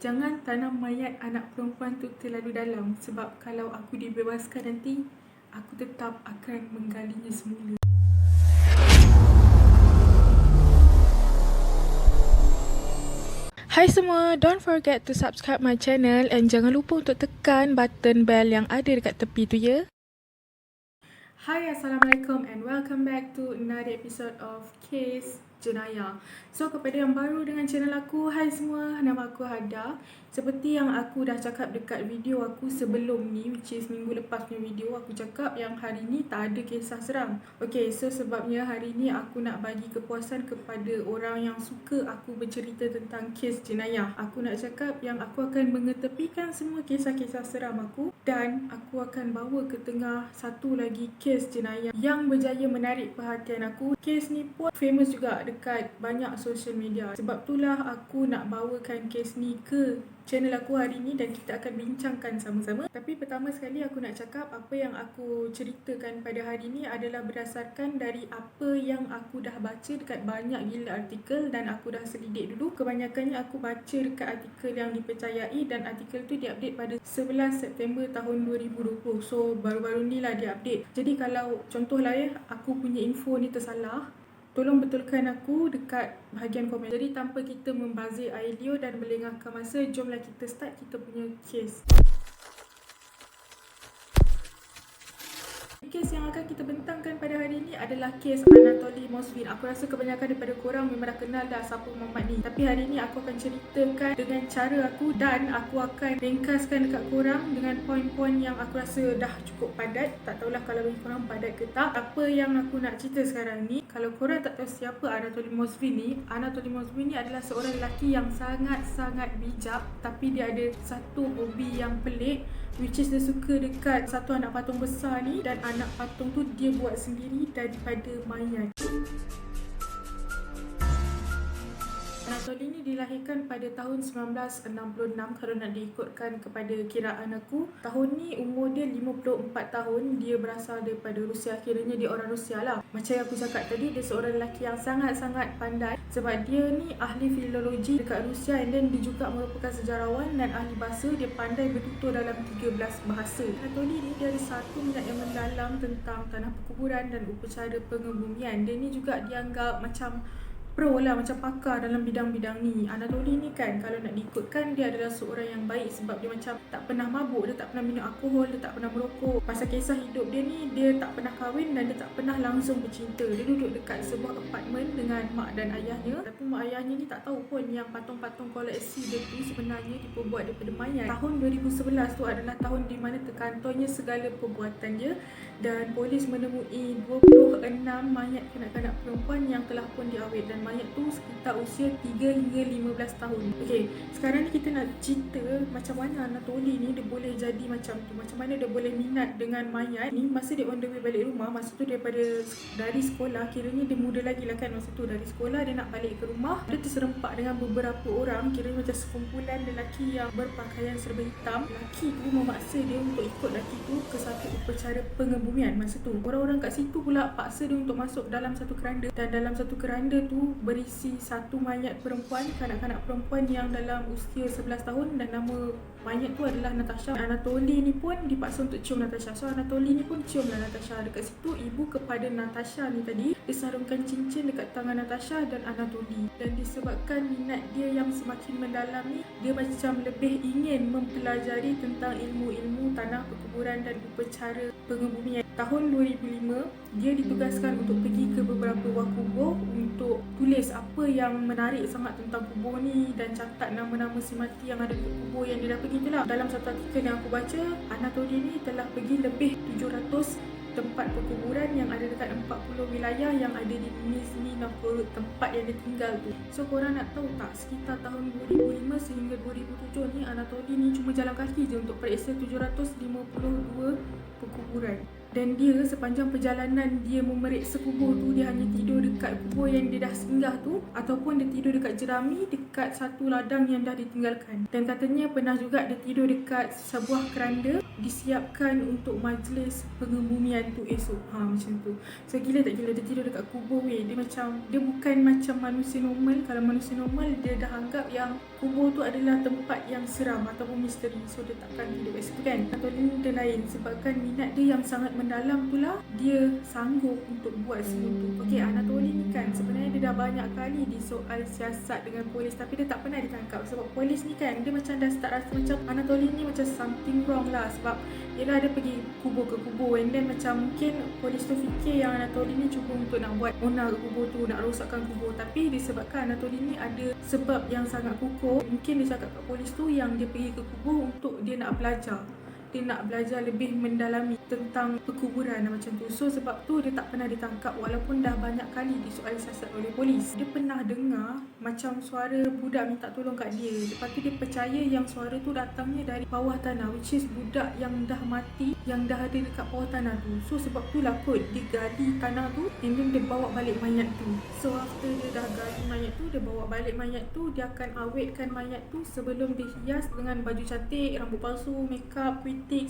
Jangan tanam mayat anak perempuan tu terlalu dalam, sebab kalau aku dibebaskan nanti, aku tetap akan menggalinya semula. Hai semua, don't forget to subscribe my channel and jangan lupa untuk tekan button bell yang ada dekat tepi tu ya. Hai, Assalamualaikum and welcome back to another episode of Case Jenayah. So, kepada yang baru dengan channel aku, hai semua, nama aku Hada. Seperti yang aku dah cakap dekat video aku sebelum ni, which is minggu lepas punya video, aku cakap yang hari ni tak ada kisah seram. Okay, so sebabnya hari ni aku nak bagi kepuasan kepada orang yang suka aku bercerita tentang kes jenayah. Aku nak cakap yang aku akan mengetepikan semua kisah-kisah seram aku dan aku akan bawa ke tengah satu lagi kes jenayah yang berjaya menarik perhatian aku. Kes ni pun famous juga dekat banyak social media. Sebab itulah aku nak bawakan kes ni ke channel aku hari ni dan kita akan bincangkan sama-sama. Tapi pertama sekali aku nak cakap apa yang aku ceritakan pada hari ni adalah berdasarkan dari apa yang aku dah baca dekat banyak gila artikel dan aku dah selidik dulu. Kebanyakannya aku baca dekat artikel yang dipercayai dan artikel tu diupdate pada 11 September tahun 2020. So baru-baru ni lah diupdate. Jadi kalau contohlah aku punya info ni tersalah, tolong betulkan aku dekat bahagian komen. Jadi tanpa kita membazir idea dan melengahkan masa, jomlah kita start kita punya case. Kes yang akan kita bentangkan pada hari ini adalah kes Anatoly Mosvin. Aku rasa kebanyakan daripada korang memang dah kenal dah siapa Muhammad ni. Tapi hari ni aku akan ceritakan dengan cara aku dan aku akan ringkaskan dekat korang dengan poin-poin yang aku rasa dah cukup padat. Tak tahulah kalau bagi korang padat ke tak. Apa yang aku nak cerita sekarang ni, kalau korang tak tahu siapa Anatoly Mosvin ni, Anatoly Mosvin ni adalah seorang lelaki yang sangat-sangat bijak, tapi dia ada satu hobi yang pelik, which is dia suka dekat satu anak patung besar ni, dan anak patung tu dia buat sendiri daripada mayat. Anatoly ni dilahirkan pada tahun 1966 kalau nak diikutkan kepada kiraan aku. Tahun ni umur dia 54 tahun. Dia berasal daripada Rusia. Kiranya dia orang Rusia lah. Macam yang aku cakap tadi, dia seorang lelaki yang sangat-sangat pandai sebab dia ni ahli filologi dekat Rusia, and then dia juga merupakan sejarawan dan ahli bahasa. Dia pandai bertutur dalam 13 bahasa. Anatoly ni dia ada satu minat yang mendalam tentang tanah perkuburan dan upacara pengebumian. Dia ni juga dianggap macam pro lah, macam pakar dalam bidang-bidang ni. Anatoly ni kan, kalau nak diikutkan, dia adalah seorang yang baik sebab dia macam tak pernah mabuk, dia tak pernah minum alkohol, dia tak pernah merokok. Pasal kisah hidup dia ni, dia tak pernah kahwin dan dia tak pernah langsung bercinta. Dia duduk dekat sebuah apartmen dengan mak dan ayahnya. Tapi mak ayahnya ni tak tahu pun yang patung-patung koleksi dia tu sebenarnya diperbuat daripada mayat. Tahun 2011 tu adalah tahun di mana terkantornya segala perbuatan dia, dan polis menemui 26 mayat kanak-kanak perempuan yang telah pun diawet, dan mayat tu sekitar usia 3 hingga 15 tahun. Okey, sekarang ni kita nak cerita macam mana Anatoly ni dia boleh jadi macam tu. Macam mana dia boleh minat dengan mayat ni. Masa dia on the way balik rumah, masa tu dari sekolah, kiranya dia muda lagi lah kan masa tu. Dari sekolah dia nak balik ke rumah, dia terserempak dengan beberapa orang, kiranya macam sekumpulan lelaki yang berpakaian serba hitam. Lelaki tu memaksa dia untuk ikut lelaki tu ke satu upacara pengebumian. Masa tu orang-orang kat situ pula paksa dia untuk masuk dalam satu keranda, dan dalam satu keranda tu berisi satu mayat perempuan, kanak-kanak perempuan yang dalam usia 11 tahun, dan nama mayat tu adalah Natasha. Anatoly ni pun dipaksa untuk cium Natasha. So Anatoly ni pun ciumlah Natasha. Dekat situ ibu kepada Natasha ni tadi disarungkan cincin dekat tangan Natasha dan Anatoly. Dan disebabkan minat dia yang semakin mendalam ni, dia macam lebih ingin mempelajari tentang ilmu-ilmu tanah perkuburan dan upacara pengebumian. Tahun 2005, dia ditugaskan untuk pergi ke beberapa buah kubur untuk tulis apa yang menarik sangat tentang kubur ni dan catat nama-nama si mati yang ada di kubur yang dia dah pergi tu lah. Dalam satu artikel yang aku baca, Anatoly ni telah pergi lebih 700 tempat perkuburan yang ada dekat 40 wilayah yang ada di Nizhny Novgorod, tempat yang dia tinggal tu. So korang nak tahu tak, sekitar tahun 2005 sehingga 2007 ni, Anatoly ni cuma jalan kaki je untuk periksa 752 perkuburan. Dan dia sepanjang perjalanan dia memeriksa kubur tu, dia hanya tidur dekat kubur yang dia dah singgah tu, ataupun dia tidur dekat jerami dekat satu ladang yang dah ditinggalkan. Dan katanya pernah juga dia tidur dekat sebuah keranda disiapkan untuk majlis pengebumian tu esok. Macam tu. So gila tak gila, dia tidur dekat kubur weh. Dia bukan macam manusia normal. Kalau manusia normal dia dah anggap yang kubur tu adalah tempat yang seram ataupun misteri, so dia takkan tidur kat situ kan. Anatoli dia lain, sebabkan minat dia yang sangat mendalam tu lah, dia sanggup untuk buat semua tu. Okey, Anatoli ni kan sebenarnya dia dah banyak kali disoal siasat dengan polis, tapi dia tak pernah ditangkap. Sebab polis ni kan, dia macam dah start rasa macam Anatoli ni macam something wrong lah. Sebab yelah dia pergi kubur ke kubur, and then macam mungkin polis tu fikir yang Anatoli ni cuba untuk nak buat onar ke kubur tu, nak rosakkan kubur. Tapi disebabkan Anatoli ni ada sebab yang sangat kukuh, mungkin dia cakap kat polis tu yang dia pergi ke kubur untuk dia nak belajar. Dia nak belajar lebih mendalami tentang perkuburan macam tu. So sebab tu dia tak pernah ditangkap walaupun dah banyak kali disoal siasat oleh polis. Dia pernah dengar macam suara budak minta tolong kat dia. Lepas tu dia percaya yang suara tu datangnya dari bawah tanah, which is budak yang dah mati, yang dah ada dekat bawah tanah tu. So sebab tu lah kot dia gali tanah tu, and then dia bawa balik mayat tu. So after dia dah gali mayat tu, dia bawa balik mayat tu, dia akan awetkan mayat tu sebelum dia hias dengan baju cantik, rambut palsu, makeup,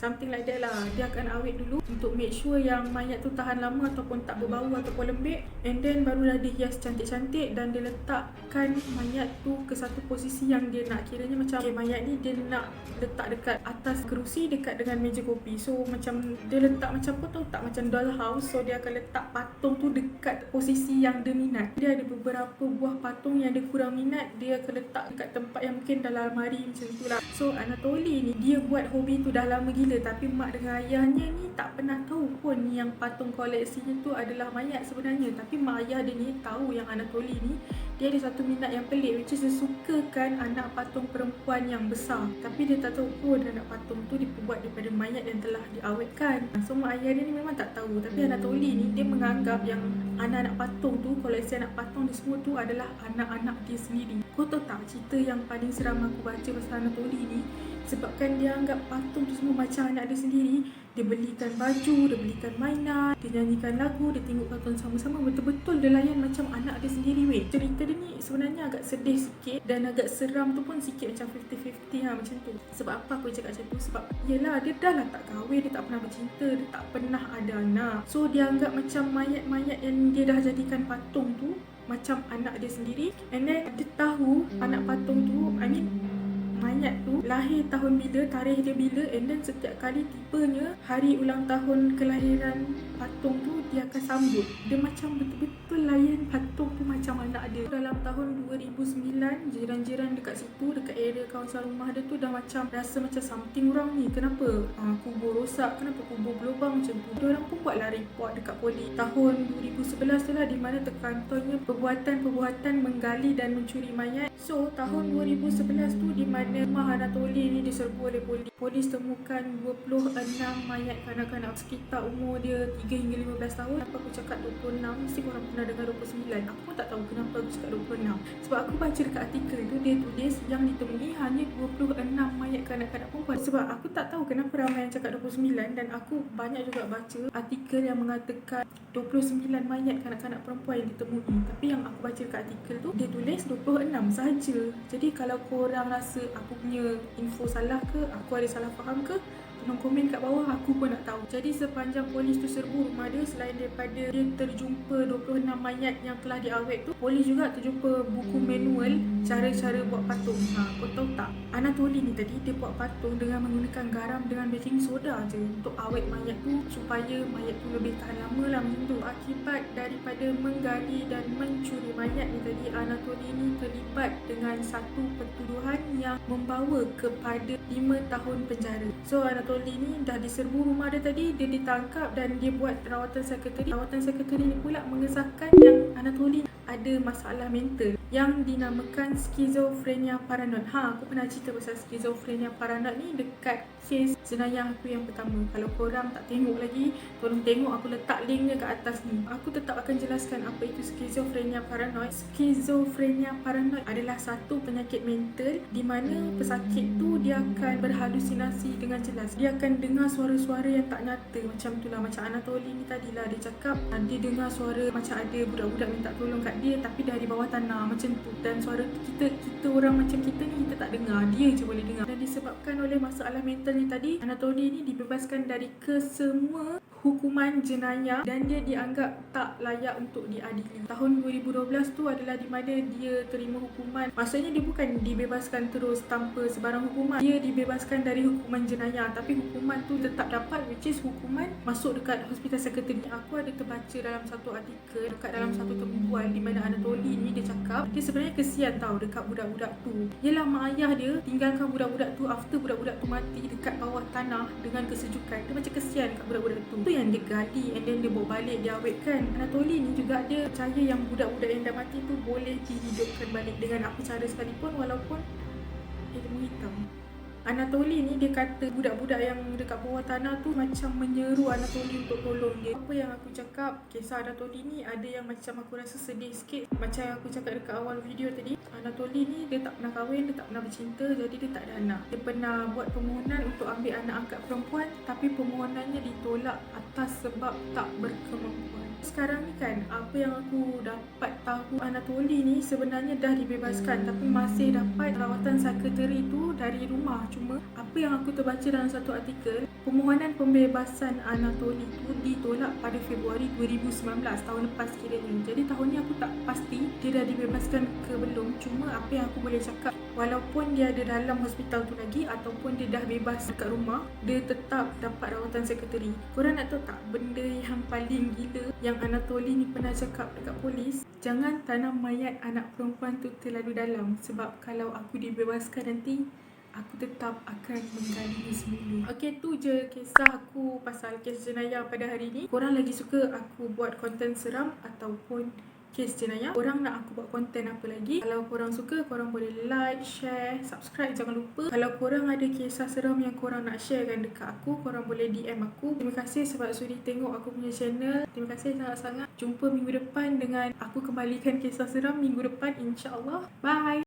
something like that lah. Dia akan awet dulu untuk make sure yang mayat tu tahan lama ataupun tak berbau ataupun lembik, and then barulah dia hias cantik-cantik dan dia letakkan mayat tu ke satu posisi yang dia nak. Kiranya macam mayat ni dia nak letak dekat atas kerusi dekat dengan meja kopi. So macam dia letak macam apa tu, tak macam dollhouse. So dia akan letak patung tu dekat posisi yang dia minat. Dia ada beberapa buah patung yang dia kurang minat, dia akan letak dekat tempat yang mungkin dalam almari macam tu lah. So Anatoli ni dia buat hobi tu dah lama gila, tapi mak dengan ayahnya ni tak pernah tahu pun yang patung koleksinya tu adalah mayat sebenarnya. Tapi mak ayah dia ni tahu yang Anatoli ni dia ada satu minat yang pelik, which is dia sukakan anak patung perempuan yang besar. Tapi dia tak tahu pun anak patung tu dibuat daripada mayat yang telah diawetkan. So mak ayah dia ni memang tak tahu. Tapi Anatoli ni dia menganggap yang anak-anak patung tu, koleksi anak patung dia semua tu adalah anak-anak dia sendiri. Kau tahu tak cerita yang paling seram aku baca pasal Anatoli ni? Sebabkan dia anggap patung tu semua macam anak dia sendiri. Dia belikan baju, dia belikan mainan, dia nyanyikan lagu, dia tengok kartun sama-sama. Betul-betul dia layan macam anak dia sendiri weh. Cerita dia ni sebenarnya agak sedih sikit dan agak seram tu pun sikit macam 50-50 lah macam tu. Sebab apa aku cakap macam tu? Sebab yelah dia dah lah tak kahwin, dia tak pernah bercinta, dia tak pernah ada anak. So dia anggap macam mayat-mayat yang dia dah jadikan patung tu macam anak dia sendiri. And then dia tahu anak patung tu, mayat tu lahir tahun bila, tarikh dia bila, and then setiap kali tibanya hari ulang tahun kelahiran patung tu dia akan sambut. Dia macam betul-betul layan patung tu macam anak dia. Dalam tahun 2009, jiran-jiran dekat situ, dekat area kawasan rumah dia tu dah macam rasa macam something wrong ni. Kenapa kubur rosak, kenapa kubur berlubang macam tu. Diorang pun buatlah report dekat polis. Tahun 2011 tu lah di mana terkantornya perbuatan menggali dan mencuri mayat. So tahun 2011 tu di mana rumah Anatoli ni diserbu oleh polis. Polis temukan 26 mayat kanak-kanak sekitar umur dia 3 hingga 15 tahun. Kenapa aku cakap 26? Mesti korang pernah dengar 29. Aku pun tak tahu kenapa aku cakap 26. Sebab aku baca dekat artikel tu, dia tulis yang ditemui hanya 26 mayat kanak-kanak perempuan. Sebab aku tak tahu kenapa ramai yang cakap 29, dan aku banyak juga baca artikel yang mengatakan 29 mayat kanak-kanak perempuan yang ditemui. Tapi yang aku baca dekat artikel tu, dia tulis 26 sahaja. Jadi kalau korang rasa aku punya info salah ke, aku ada salah faham ke, tolong komen kat bawah, aku pun nak tahu. Jadi sepanjang polis tu serbu rumah dia, selain daripada dia terjumpa 26 mayat yang telah diawet tu, polis juga terjumpa buku manual cara-cara buat patung. Kau tahu tak, Anatoli ni tadi dia buat patung dengan menggunakan garam dengan baking soda je untuk awet mayat tu supaya mayat tu lebih tahan lama lah macam tu. Akibat daripada menggali dan mencuri mayat ni tadi, Anatoli ni terlibat dengan satu pertuduhan yang membawa kepada 5 tahun penjara. So Anatoli ni dah diserbu rumah dia tadi, dia ditangkap dan dia buat rawatan sekretari. Rawatan sekretari ni pula mengesahkan yang Anatoli ada masalah mental yang dinamakan skizofrenia paranoid. Aku pernah cerita pasal skizofrenia paranoid ni dekat kes jenayah aku yang pertama. Kalau korang tak tengok lagi, tolong tengok, aku letak link dia kat atas ni. Aku tetap akan jelaskan apa itu skizofrenia paranoid. Skizofrenia paranoid adalah satu penyakit mental di mana pesakit tu dia akan berhalusinasi dengan jelas. Dia akan dengar suara-suara yang tak nyata. Macam itulah, macam Anatoly ni tadilah, dia cakap dia dengar suara macam ada budak-budak minta tolong kat dia tapi dari bawah tanah macam tu. Dan suara tu kita orang macam kita ni kita tak dengar, dia je boleh dengar. Dan disebabkan oleh masalah mental ni tadi, Anatoly ni dibebaskan dari kesemua hukuman jenayah dan dia dianggap tak layak untuk diadili. Tahun 2012 tu adalah di mana dia terima hukuman. Maksudnya dia bukan dibebaskan terus tanpa sebarang hukuman. Dia dibebaskan dari hukuman jenayah tapi hukuman tu tetap dapat, which is hukuman masuk dekat hospital sekretari. Aku ada terbaca dalam satu artikel dekat dalam satu tembual di mana Anatoly ni dia cakap dia sebenarnya kesian tau dekat budak-budak tu. Yelah, mak ayah dia tinggalkan budak-budak tu after budak-budak tu mati dekat bawah tanah dengan kesejukan. Dia macam kesian dekat budak-budak tu. Yang dia gali and then dia bawa balik, dia awetkan. Anatoly ni juga dia percaya yang budak-budak yang dah mati tu boleh dihidupkan balik dengan apa cara sekalipun walaupun ilmu hitam. Anatoly ni dia kata budak-budak yang dekat bawah tanah tu macam menyeru Anatoly untuk tolong dia. Apa yang aku cakap, kisah Anatoly ni ada yang macam aku rasa sedih sikit. Macam yang aku cakap dekat awal video tadi, Anatoly ni dia tak pernah kahwin, dia tak pernah bercinta, jadi dia tak ada anak. Dia pernah buat permohonan untuk ambil anak angkat perempuan tapi permohonannya ditolak atas sebab tak berkemampuan. Sekarang ni kan, apa yang aku dapat tahu, Anatoly ni sebenarnya dah dibebaskan tapi masih dapat rawatan psikiatri tu dari rumah. Cuma apa yang aku terbaca dalam satu artikel, permohonan pembebasan Anatoly tu ditolak pada Februari 2019, tahun lepas kiranya. Jadi tahun ni aku tak pasti dia dah dibebaskan ke belum. Cuma apa yang aku boleh cakap, walaupun dia ada dalam hospital tu lagi ataupun dia dah bebas dekat rumah, dia tetap dapat rawatan psikiatri. Korang nak tahu tak benda yang paling gila yang Anatoly ni pernah cakap dekat polis? Jangan tanam mayat anak perempuan tu terlalu dalam, sebab kalau aku dibebaskan nanti aku tetap akan menggalinya semula. Okey, tu je kisah aku pasal kes jenayah pada hari ni. Korang lagi suka aku buat konten seram ataupun kes jenayah? Korang nak aku buat konten apa lagi? Kalau korang suka, korang boleh like, share, subscribe, jangan lupa. Kalau korang ada kisah seram yang korang nak sharekan dekat aku, korang boleh DM aku. Terima kasih sebab sudi tengok aku punya channel. Terima kasih sangat-sangat. Jumpa minggu depan dengan aku kembalikan kisah seram minggu depan, insya-Allah. Bye.